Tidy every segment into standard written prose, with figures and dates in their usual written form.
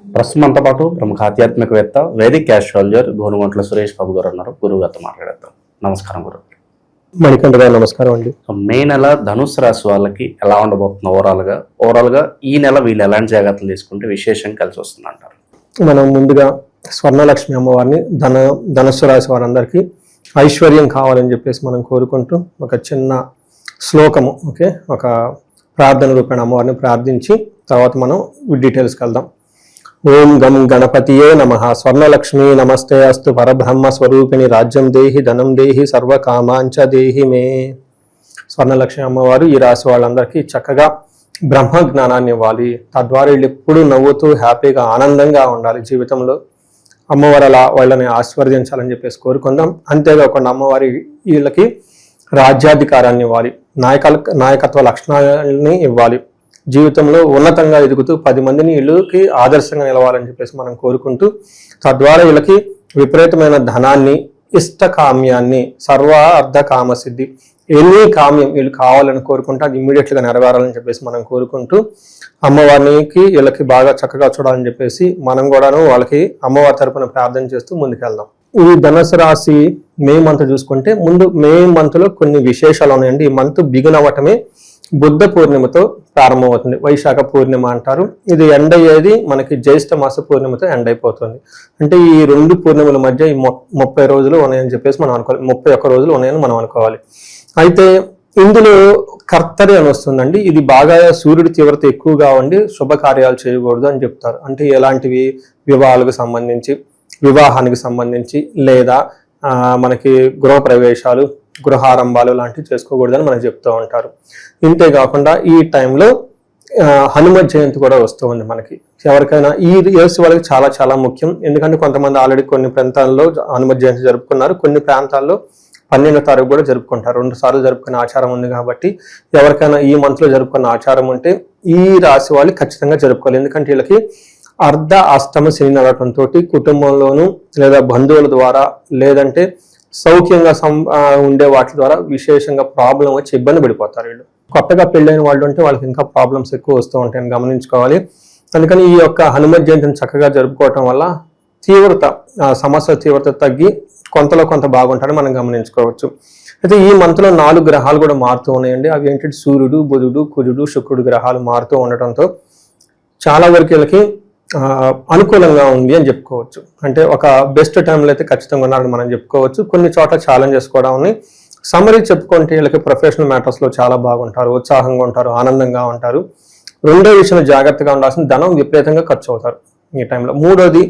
ప్రస్తుతంతో పాటు ప్రముఖ ఆధ్యాత్మికవేత్త వేదిక్ ఆస్ట్రాలజర్ గోనుగంట్ల సురేష్ బాబు గారు ఉన్నారు. గురువు గారితో మాట్లాడేద్దాం. నమస్కారం గురువు. మణికంఠ గారు నమస్కారం అండి. మే నెల ధనుసు రాశి వాళ్ళకి ఎలా ఉండబోతుంది? ఓవరాల్గా ఈ నెల వీళ్ళు ఎలాంటి జాగ్రత్తలు తీసుకుంటే విశేషం కలిసి వస్తుంది అంటారు? మనం ముందుగా స్వర్ణలక్ష్మి అమ్మవారిని ధనుస్సు రాశి వారందరికీ ఐశ్వర్యం కావాలని చెప్పేసి మనం కోరుకుంటూ ఒక చిన్న శ్లోకము ఒక ప్రార్థన రూపేణ అమ్మవారిని ప్రార్థించి తర్వాత మనం డీటెయిల్స్కి వెళ్దాం. ఓం గం గణపతియే నమః. స్వర్ణలక్ష్మి నమస్తే అస్తు పరబ్రహ్మ స్వరూపిణి రాజ్యం దేహి ధనం దేహి సర్వకామాంచ దేహి మే. స్వర్ణలక్ష్మి అమ్మవారు ఈ రాశి వాళ్ళందరికీ చక్కగా బ్రహ్మ జ్ఞానాన్ని ఇవ్వాలి. తద్వారా వీళ్ళు ఎప్పుడూ నవ్వుతూ హ్యాపీగా ఆనందంగా ఉండాలి జీవితంలో. అమ్మవారు అలా వాళ్ళని ఆశీర్వదించాలని చెప్పేసి కోరుకుందాం. అంతేకాకుండా అమ్మవారి వీళ్ళకి రాజ్యాధికారాన్ని ఇవ్వాలి, నాయకత్వ లక్షణాలని ఇవ్వాలి. జీవితంలో ఉన్నతంగా ఎదుగుతూ 10 మందిని వీళ్ళకి ఆదర్శంగా నిలవాలని చెప్పేసి మనం కోరుకుంటూ తద్వారా వీళ్ళకి విపరీతమైన ధనాన్ని, ఇష్టకామ్యాన్ని, సర్వ అర్ధ కామసిద్ధి, ఎన్ని కామ్యం వీళ్ళు కావాలని కోరుకుంటూ అది ఇమ్మీడియట్గా నెరవేరాలని చెప్పేసి మనం కోరుకుంటూ అమ్మవారికి వీళ్ళకి బాగా చక్కగా చూడాలని చెప్పేసి మనం కూడాను వాళ్ళకి అమ్మవారి తరపున ప్రార్థన చేస్తూ ముందుకెళ్దాం. ఈ ధనుసు రాశి మే మంత్ చూసుకుంటే ముందు మే మంత్ లో కొన్ని విశేషాలు ఉన్నాయండి. ఈ మంత్ బిగిన్ అవ్వటమే బుద్ధ పూర్ణిమతో ప్రారంభమవుతుంది. వైశాఖ పూర్ణిమ అంటారు. ఇది ఎండ్ అయ్యేది మనకి జ్యేష్ఠ మాస పూర్ణిమతో ఎండ్ అయిపోతుంది. అంటే ఈ 2 పూర్ణిమల మధ్య ఈ 30 రోజులు ఉన్నాయని చెప్పేసి మనం అనుకోవాలి. 31 రోజులు ఉన్నాయని మనం అనుకోవాలి. అయితే ఇందులో కర్తరి అని వస్తుందండి. ఇది బాగా సూర్యుడి తీవ్రత ఎక్కువగా ఉండి శుభకార్యాలు చేయకూడదు అని చెప్తారు. అంటే ఎలాంటివి? వివాహానికి సంబంధించి లేదా మనకి గృహప్రవేశాలు, గృహారంభాలు లాంటివి చేసుకోకూడదని మనకు చెప్తూ ఉంటారు. ఇంతేకాకుండా ఈ టైంలో హనుమత్ జయంతి కూడా వస్తూ ఉంది మనకి. ఎవరికైనా ఈ రాశి వాళ్ళకి చాలా చాలా ముఖ్యం. ఎందుకంటే కొంతమంది ఆల్రెడీ కొన్ని ప్రాంతాల్లో హనుమత్ జయంతి జరుపుకున్నారు, కొన్ని ప్రాంతాల్లో 12వ తారీఖు కూడా జరుపుకుంటారు. 2 సార్లు జరుపుకునే ఆచారం ఉంది. కాబట్టి ఎవరికైనా ఈ మంత్లో జరుపుకున్న ఆచారం ఉంటే ఈ రాశి వాళ్ళు ఖచ్చితంగా జరుపుకోవాలి. ఎందుకంటే వీళ్ళకి అర్ధ అష్టమ శని నడటంతో కుటుంబంలోనూ లేదా బంధువుల ద్వారా లేదంటే సౌఖ్యంగా ఉండే వాటి ద్వారా విశేషంగా ప్రాబ్లం వచ్చి ఇబ్బంది పడిపోతారు. వీళ్ళు కొత్తగా పెళ్ళైన వాళ్ళు ఉంటే వాళ్ళకి ఇంకా ప్రాబ్లమ్స్ ఎక్కువ వస్తూ ఉంటాయని గమనించుకోవాలి. అందుకని ఈ యొక్క హనుమత్ జయంతిని చక్కగా జరుపుకోవటం వల్ల సమస్య తీవ్రత తగ్గి కొంతలో కొంత బాగుంటారని మనం గమనించుకోవచ్చు. అయితే ఈ మంత్లో 4 గ్రహాలు కూడా మారుతూ ఉన్నాయండి. అవి ఏంటంటే సూర్యుడు, బుధుడు, కుజుడు, శుక్రుడు గ్రహాలు మారుతూ ఉండటంతో చాలా వరకు వీళ్ళకి అనుకూలంగా ఉంది అని చెప్పుకోవచ్చు. అంటే ఒక బెస్ట్ టైంలో అయితే ఖచ్చితంగా ఉన్నారని మనం చెప్పుకోవచ్చు. కొన్ని చోట్ల ఛాలెంజెస్ కూడా ఉన్నాయి. సమరీ చెప్పుకుంటే వీళ్ళకి ప్రొఫెషనల్ మ్యాటర్స్లో చాలా బాగుంటారు, ఉత్సాహంగా ఉంటారు, ఆనందంగా ఉంటారు. రెండో విషయంలో జాగ్రత్తగా ఉండాల్సిన ధనం విపరీతంగా ఖర్చు అవుతారు ఈ టైంలో. మూడోది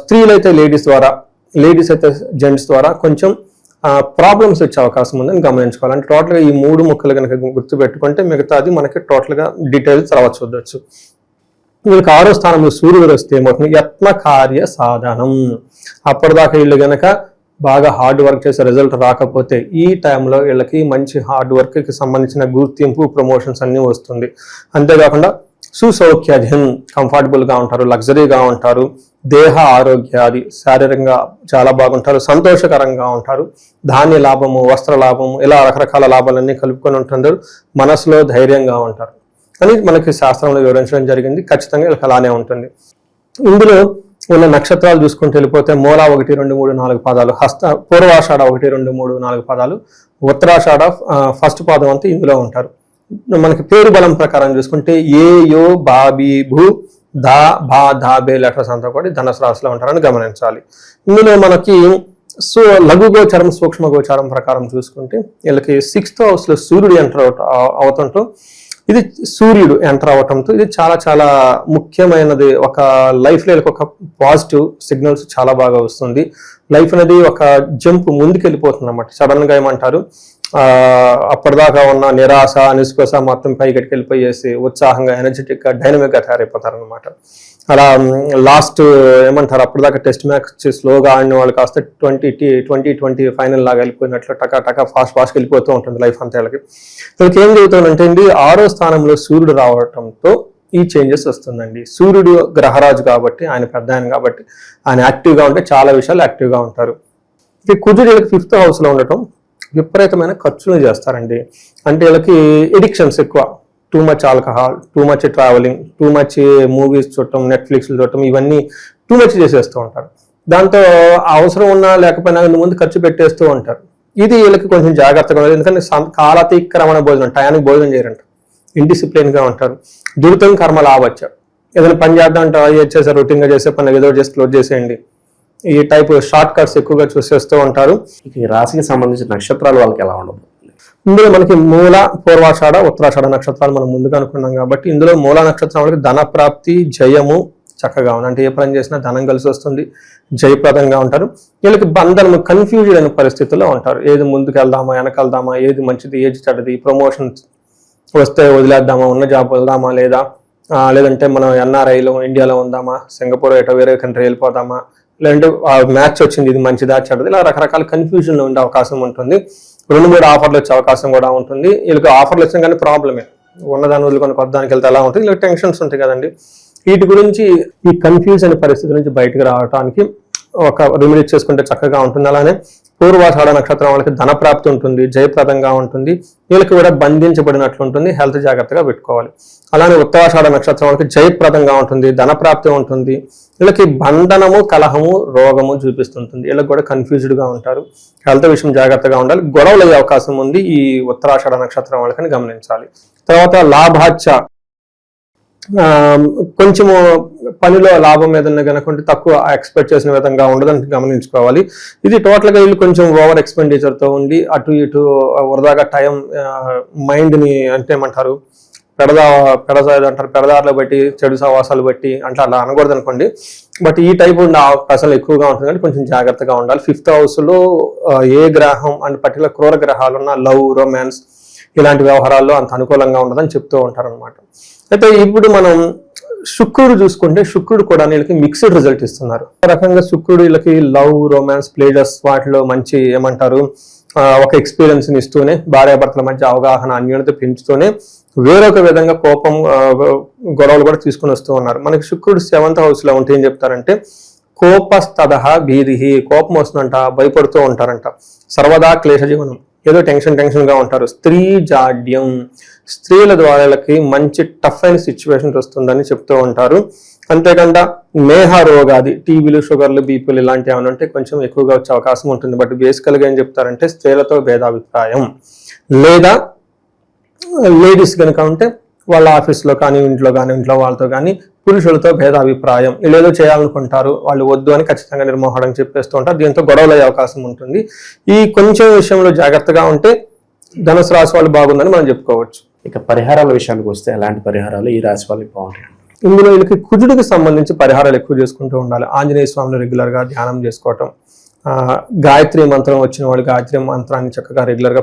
స్త్రీలైతే లేడీస్ అయితే జెంట్స్ ద్వారా కొంచెం ప్రాబ్లమ్స్ వచ్చే అవకాశం ఉందని గమనించుకోవాలి. అంటే టోటల్గా ఈ 3 ముక్కలు కనుక గుర్తుపెట్టుకుంటే మిగతాది మనకి టోటల్గా డీటెయిల్స్ తర్వాత చూడొచ్చు. వీళ్ళకి 6వ స్థానంలో సూర్యుడు వస్తే ఏమవుతుంది? యత్న కార్య సాధనం. అప్పటిదాకా వీళ్ళు గనక బాగా హార్డ్ వర్క్ చేసే రిజల్ట్ రాకపోతే ఈ టైంలో వీళ్ళకి మంచి హార్డ్ వర్క్కి సంబంధించిన గుర్తింపు, ప్రమోషన్స్ అన్నీ వస్తుంది. అంతేకాకుండా సుసౌఖ్యాధీనం, కంఫర్టబుల్గా ఉంటారు, లగ్జరీగా ఉంటారు, దేహ ఆరోగ్యాది శారీరకంగా చాలా బాగుంటారు, సంతోషకరంగా ఉంటారు, ధాన్య లాభము, వస్త్ర లాభము, ఇలా రకరకాల లాభాలన్నీ కలుపుకొని ఉంటుంటారు. మనసులో ధైర్యంగా ఉంటారు అని మనకి శాస్త్రంలో వివరించడం జరిగింది. ఖచ్చితంగా వీళ్ళకి అలానే ఉంటుంది. ఇందులో ఉన్న నక్షత్రాలు చూసుకుంటూ వెళ్ళిపోతే మూల 1, 2, 3, 4 పాదాలు, పూర్వాషాఢ 1, 2, 3, 4 పాదాలు, ఉత్తరాషాఢ ఫస్ట్ పాదం అంతా ఇందులో ఉంటారు. మనకి పేరు బలం ప్రకారం చూసుకుంటే ఏ, యో, బా, బి, భూ, దా, భా, దా, బే లెటర్స్ అంతా కూడా ధనుసు రాశిలో ఉంటారని గమనించాలి. ఇందులో మనకి లఘు గోచారం, సూక్ష్మ గోచారం ప్రకారం చూసుకుంటే వీళ్ళకి 6th హౌస్లో సూర్యుడు ఎంటర్ అవుతుంటూ ఇది సూర్యుడు ఎంటర్ అవటంతో ఇది చాలా చాలా ముఖ్యమైనది. ఒక లైఫ్లో ఒక పాజిటివ్ సిగ్నల్స్ చాలా బాగా వస్తుంది. లైఫ్ అనేది ఒక జంప్ ముందుకు వెళ్ళిపోతుంది అన్నమాట. సడన్గా ఏమంటారు, అప్పటిదాకా ఉన్న నిరాశ, నిస్కోస మొత్తం పైకి వెళ్ళిపోయేసి ఉత్సాహంగా, ఎనర్జెటిక్గా, డైనమిక్గా తయారైపోతారు అనమాట. అలా లాస్ట్ ఏమంటారు, అప్పటిదాకా టెస్ట్ మ్యాచ్ స్లోగా ఆడిన వాళ్ళు కాస్త 2020 ఫైనల్ లాగా వెళ్ళిపోయినట్లు టకా ఫాస్ట్ వెళ్ళిపోతూ ఉంటుంది లైఫ్ అంతా. వీళ్ళకి ఏం జరుగుతుందంటే అండి, 6వ స్థానంలో సూర్యుడు రావడంతో ఈ చేంజెస్ వస్తుందండి. సూర్యుడు గ్రహరాజు కాబట్టి, ఆయన పెద్ద ఆయన కాబట్టి ఆయన యాక్టివ్గా ఉంటే చాలా విషయాలు యాక్టివ్గా ఉంటారు. కుజుడు వీళ్ళకి 5th హౌస్లో ఉండటం విపరీతమైన ఖర్చులు చేస్తారండి. అంటే వీళ్ళకి ఎడిక్షన్స్ ఎక్కువ, too much alcohol, too much travelling, too much movies చూడటం, నెట్ఫ్లిక్స్ చూడటం, ఇవన్నీ టూ మచ్ చేసేస్తూ ఉంటారు. దాంతో అవసరం ఉన్నా లేకపోయినా ముందు ఖర్చు పెట్టేస్తూ ఉంటారు. ఇది వీళ్ళకి కొంచెం జాగ్రత్తగా ఉండదు. ఎందుకంటే కాలాతీక్రమణ భోజనం, టయానికి భోజనం చేయరంట, ఇండిసిప్లిన్ గా ఉంటారు. దురితం కర్మ లాభచ్చు, ఏదైనా పని చేద్దాం అంటే చేసేసారు, రొటీన్ గా చేసే పని ఏదో చేసి క్లోజ్ చేసేయండి, ఈ టైప్ షార్ట్ కట్స్ ఎక్కువగా చూసేస్తూ ఉంటారు. ఈ రాశికి సంబంధించిన నక్షత్రాలు వాళ్ళకి ఎలా ఉండబోతుంది? ఇందులో మనకి మూల, పూర్వాషాఢ, ఉత్తరాషాఢ నక్షత్రాలు మనం ముందుగా అనుకున్నాం కాబట్టి ఇందులో మూల నక్షత్రం వాళ్ళకి ధన ప్రాప్తి, జయము చక్కగా ఉంది. అంటే ఏ పని చేసినా ధనం కలిసి వస్తుంది, జయప్రదంగా ఉంటారు. వీళ్ళకి బంధనం, కన్ఫ్యూజన్ అనే పరిస్థితుల్లో ఉంటారు. ఏది ముందుకు వెళ్దామా, వెనకెళ్దామా, ఏది మంచిది, ఏది చెడ్డది, ప్రమోషన్ వస్తే వదిలేద్దామా, ఉన్న జాబ్ వెళ్దామా, లేదంటే మనం ఎన్ఆర్ఐలో ఇండియాలో ఉందామా, సింగపూర్ ఎటో వేరే కంట్రీ వెళ్ళిపోదామా, లేదంటే మ్యాచ్ వచ్చింది, ఇది మంచిదా చెడ్డది, ఇలా రకరకాల కన్ఫ్యూజన్లో ఉండే అవకాశం ఉంటుంది. 2-3 ఆఫర్లు వచ్చే అవకాశం కూడా ఉంటుంది. వీళ్ళకి ఆఫర్లు వచ్చినా కానీ ప్రాబ్లమే, ఉన్నదాని వదులుకొని కొద్దానికి వెళ్తే ఎలా ఉంటుంది, ఇలా టెన్షన్స్ ఉంటాయి కదండి. వీటి గురించి, ఈ కన్ఫ్యూజ్ అనే పరిస్థితి నుంచి బయటకు రావడానికి ఒక రెమెడీ చేసుకుంటే చక్కగా ఉంటుంది. అలానే పూర్వాషాఢ నక్షత్రం వాళ్ళకి ధన ప్రాప్తి ఉంటుంది, జయప్రదంగా ఉంటుంది. వీళ్ళకి కూడా బంధించబడినట్లు ఉంటుంది, హెల్త్ జాగ్రత్తగా పెట్టుకోవాలి. అలానే ఉత్తరాషాఢ నక్షత్రం వాళ్ళకి జయప్రదంగా ఉంటుంది, ధన ప్రాప్తి ఉంటుంది. వీళ్ళకి బంధనము, కలహము, రోగము చూపిస్తుంటుంది. వీళ్ళకి కూడా కన్ఫ్యూజ్డ్ గా ఉంటారు, హెల్త్ విషయం జాగ్రత్తగా ఉండాలి. గొడవలు అయ్యే అవకాశం ఉంది ఈ ఉత్తరాషాఢ నక్షత్రం వాళ్ళకని గమనించాలి. తర్వాత లాభాచ, కొంచెము పనిలో లాభం ఏదన్నా కనుకుంటే తక్కువ ఎక్స్పెక్ట్ చేసిన విధంగా ఉండదని గమనించుకోవాలి. ఇది టోటల్ గా వీళ్ళు కొంచెం ఓవర్ ఎక్స్పెండిచర్ తో ఉండి అటు ఇటు వృధాగా టైం, మైండ్ ని అంటే ఏమంటారు, పెడదారులు బట్టి, చెడు సవాసాలు బట్టి అంటే అలా అనకూడదు అనుకోండి. బట్ ఈ టైప్ ఉండే అవకాశాలు ఎక్కువగా ఉంటుంది కానీ కొంచెం జాగ్రత్తగా ఉండాలి. 5th house లో ఏ గ్రహం అండ్ పర్టికులర్ క్రూర గ్రహాలు ఉన్న లవ్, రొమాన్స్ ఇలాంటి వ్యవహారాల్లో అంత అనుకూలంగా ఉండదని చెప్తూ ఉంటారు అనమాట. అయితే ఇప్పుడు మనం శుక్రుడు చూసుకుంటే, శుక్రుడు కూడా వీళ్ళకి మిక్స్డ్ రిజల్ట్ ఇస్తున్నారు. ఒక రకంగా శుక్రుడు వీళ్ళకి లవ్, రొమాన్స్, ప్లేజర్స్ వాటిలో మంచి ఏమంటారు ఒక ఎక్స్పీరియన్స్ ని ఇస్తూనే, భార్యాభర్తల మధ్య అవగాహన, అన్యోన్యత పెంచుతూనే వేరొక విధంగా కోపం, గొడవలు కూడా తీసుకుని వస్తూ ఉన్నారు. మనకి శుక్రుడు 7th house లో ఉంటే ఏం చెప్తారంటే, కోపస్తదహ భీదిహి, కోపం వస్తుందంట, భయపడుతూ ఉంటారంట. సర్వదా క్లేశ జీవనం, ఏదో టెన్షన్ గా ఉంటారు. స్త్రీ జాడ్యం, స్త్రీల ద్వారాలకి మంచి టఫ్ అయిన సిచ్యువేషన్స్ వస్తుందని చెప్తూ ఉంటారు. అంతేకాకుండా మేహ రోగాది, టీబీలు, షుగర్లు, బీపీలు ఇలాంటివి ఏమైనా ఉంటే కొంచెం ఎక్కువగా వచ్చే అవకాశం ఉంటుంది. బట్ బేసికల్గా ఏం చెప్తారంటే, స్త్రీలతో భేదాభిప్రాయం, లేదా లేడీస్ కనుక ఉంటే వాళ్ళ ఆఫీస్లో కానీ, ఇంట్లో వాళ్ళతో కానీ పురుషులతో భేదాభిప్రాయం, వీళ్ళు చేయాలనుకుంటారు, వాళ్ళు వద్దు అని ఖచ్చితంగా నిర్మోహడం చెప్పేస్తూ ఉంటారు. దీంతో గొడవలు అయ్యే అవకాశం ఉంటుంది. ఈ కొంచెం విషయంలో జాగ్రత్తగా ఉంటే ధనుసు రాశి వాళ్ళు బాగుందని మనం చెప్పుకోవచ్చు. ఇక పరిహారాల విషయానికి వస్తే ఎలాంటి పరిహారాలు ఈ రాశి వాళ్ళకి బాగుంటాయి? ఇందులో వీళ్ళకి కుజుడికి సంబంధించి పరిహారాలు ఎక్కువ చేసుకుంటూ ఉండాలి. ఆంజనేయ స్వామిని రెగ్యులర్ గా ధ్యానం చేసుకోవటం, గాయత్రి మంత్రం వచ్చిన వాళ్ళు గాయత్రి మంత్రాన్ని చక్కగా రెగ్యులర్ గా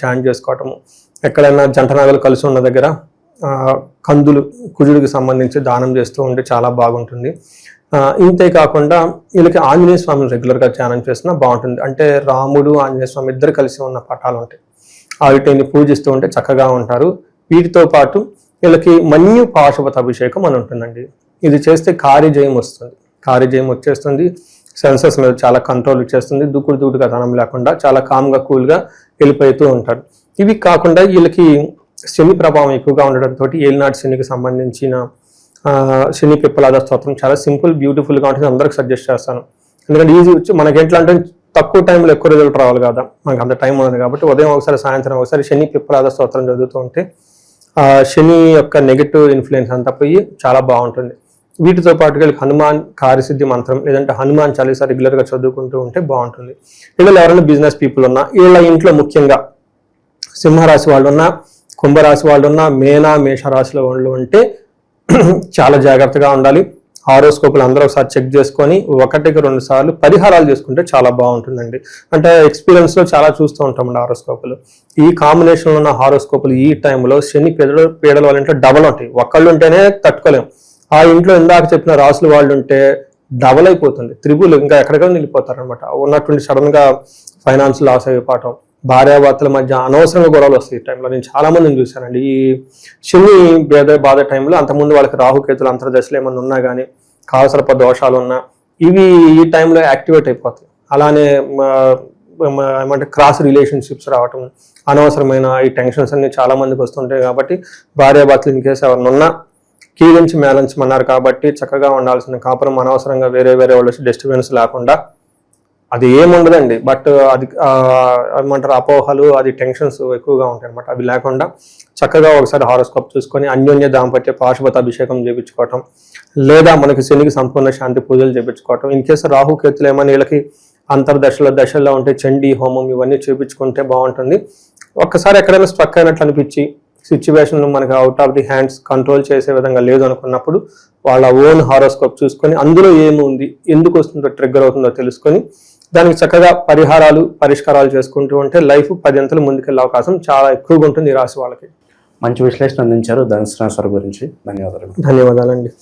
చాంట్ చేసుకోవటము, ఎక్కడైనా జంట నగలు కలిసి ఉన్న దగ్గర కందులు కుజుడికి సంబంధించి దానం చేస్తూ ఉంటే చాలా బాగుంటుంది. ఇంతే కాకుండా వీళ్ళకి ఆంజనేయ స్వామిని రెగ్యులర్ గా ధ్యానం చేసినా బాగుంటుంది. అంటే రాముడు, ఆంజనేయ స్వామి ఇద్దరు కలిసి ఉన్న పటాలు ఉంటాయి, వీటిని పూజిస్తూ ఉంటే చక్కగా ఉంటారు. వీటితో పాటు వీళ్ళకి మన్యు పాశుపత అభిషేకం అని ఉంటుందండి. ఇది చేస్తే కార్యజయం వస్తుంది, కార్యజయం వచ్చేస్తుంది. సెన్సెస్ మీద చాలా కంట్రోల్ ఇచ్చేస్తుంది. దూకుడుగా ధనం లేకుండా చాలా కామ్గా, కూల్గా వెళ్ళిపోతూ ఉంటారు. ఇవి కాకుండా వీళ్ళకి శని ప్రభావం ఎక్కువగా ఉండడంతో ఏలినాటి శనికి సంబంధించిన శని పిప్పలాద స్తోత్రం చాలా సింపుల్, బ్యూటిఫుల్గా ఉంటుంది. అందరికి సజెస్ట్ చేస్తాను. ఎందుకంటే ఈజీ వచ్చి మనకి ఎట్లా అంటే తక్కువ టైంలో ఎక్కువ రిజల్ట్ రావాలి కదా, మనకు అంత టైం ఉన్నది కాబట్టి ఉదయం ఒకసారి, సాయంత్రం ఒకసారి శని పిప్పలాద స్తోత్రం చదువుతూ ఉంటే శని యొక్క నెగిటివ్ ఇన్ఫ్లుయెన్స్ అంతా పోయి చాలా బాగుంటుంది. వీటితో పాటుగా హనుమాన్ కార్యసిద్ధి మంత్రం లేదంటే హనుమాన్ చాలీసా రెగ్యులర్గా చదువుకుంటూ ఉంటే బాగుంటుంది. వీళ్ళు ఎవరైనా బిజినెస్ పీపుల్ ఉన్నా, వీళ్ళ ఇంట్లో ముఖ్యంగా సింహరాశి వాళ్ళు ఉన్నా, కుంభరాశి వాళ్ళు ఉన్నా, మేషరాశిలో వాళ్ళు ఉంటే చాలా జాగ్రత్తగా ఉండాలి. హారోస్కోపులు అందరూ ఒకసారి చెక్ చేసుకొని 1-2 సార్లు పరిహారాలు చేసుకుంటే చాలా బాగుంటుందండి. అంటే ఎక్స్పీరియన్స్ లో చాలా చూస్తూ ఉంటామండి హారోస్కోపులు. ఈ కాంబినేషన్లో ఉన్న హారోస్కోపులు ఈ టైంలో శని పీడల వాళ్ళ ఇంట్లో డబల్ ఉంటాయి. ఒక్కళ్ళు ఉంటేనే తట్టుకోలేం. ఆ ఇంట్లో ఇందాక చెప్పిన రాసులు వాళ్ళు ఉంటే డబల్ అయిపోతుంది, త్రిబుల్, ఇంకా ఎక్కడికైనా నిలిపోతారు అనమాట. ఉన్నటువంటి సడన్ గా ఫైనాన్స్ లాస్ అయిపోవటం, భార్యాభర్తల మధ్య అనవసరంగా గొడవలు వస్తాయి. ఈ టైంలో నేను చాలా మందిని చూశానండి. ఈ శని బాధ టైంలో అంతకుముందు వాళ్ళకి రాహుకేతులు అంతర్దశలు ఏమన్నా ఉన్నా కానీ, కాలసర్ప దోషాలు ఉన్నా ఇవి ఈ టైంలో యాక్టివేట్ అయిపోతాయి. అలానే ఏమంటే క్రాస్ రిలేషన్షిప్స్ రావటం, అనవసరమైన ఈ టెన్షన్స్ అన్ని చాలా మందికి వస్తుంటాయి. కాబట్టి భార్యాభర్తలు ఇన్ కేసు ఎవరిని ఉన్నా కీలించి మేళించమన్నారు కాబట్టి చక్కగా ఉండాల్సిన కాపురం అనవసరంగా వేరే వాళ్ళ డిస్టర్బెన్స్ లేకుండా, అది ఏముండదండి, బట్ అది ఏమంటారు అపోహలు, అది టెన్షన్స్ ఎక్కువగా ఉంటాయి అనమాట. అవి లేకుండా చక్కగా ఒకసారి హారోస్కోప్ చూసుకొని అన్యోన్య దాంపత్య పాశుపత అభిషేకం చేయించుకోవటం, లేదా మనకి శనికి సంపూర్ణ శాంతి పూజలు చేయించుకోవటం. ఇన్ కేసు రాహుకేతులు ఏమైనా వీళ్ళకి దశల్లో ఉంటే చండీ హోమం ఇవన్నీ చేయించుకుంటే బాగుంటుంది. ఒక్కసారి ఎక్కడైనా స్ట్రక్ అయినట్లు అనిపించి సిచ్యువేషన్ మనకి out of the hands control చేసే విధంగా లేదు అనుకున్నప్పుడు వాళ్ళ ఓన్ హారోస్కోప్ చూసుకొని అందులో ఏముంది, ఎందుకు వస్తుందో, ట్రిగ్గర్ అవుతుందో తెలుసుకొని దానికి చక్కగా పరిష్కారాలు చేసుకుంటూ ఉంటే లైఫ్ 10 అంతలు ముందుకెళ్ళే అవకాశం చాలా ఎక్కువగా ఉంటుంది ఈ రాశి వాళ్ళకి. మంచి విశ్లేషణ అందించారు ధనుసు రాశి వారి గురించి. ధన్యవాదాలు. ధన్యవాదాలండి.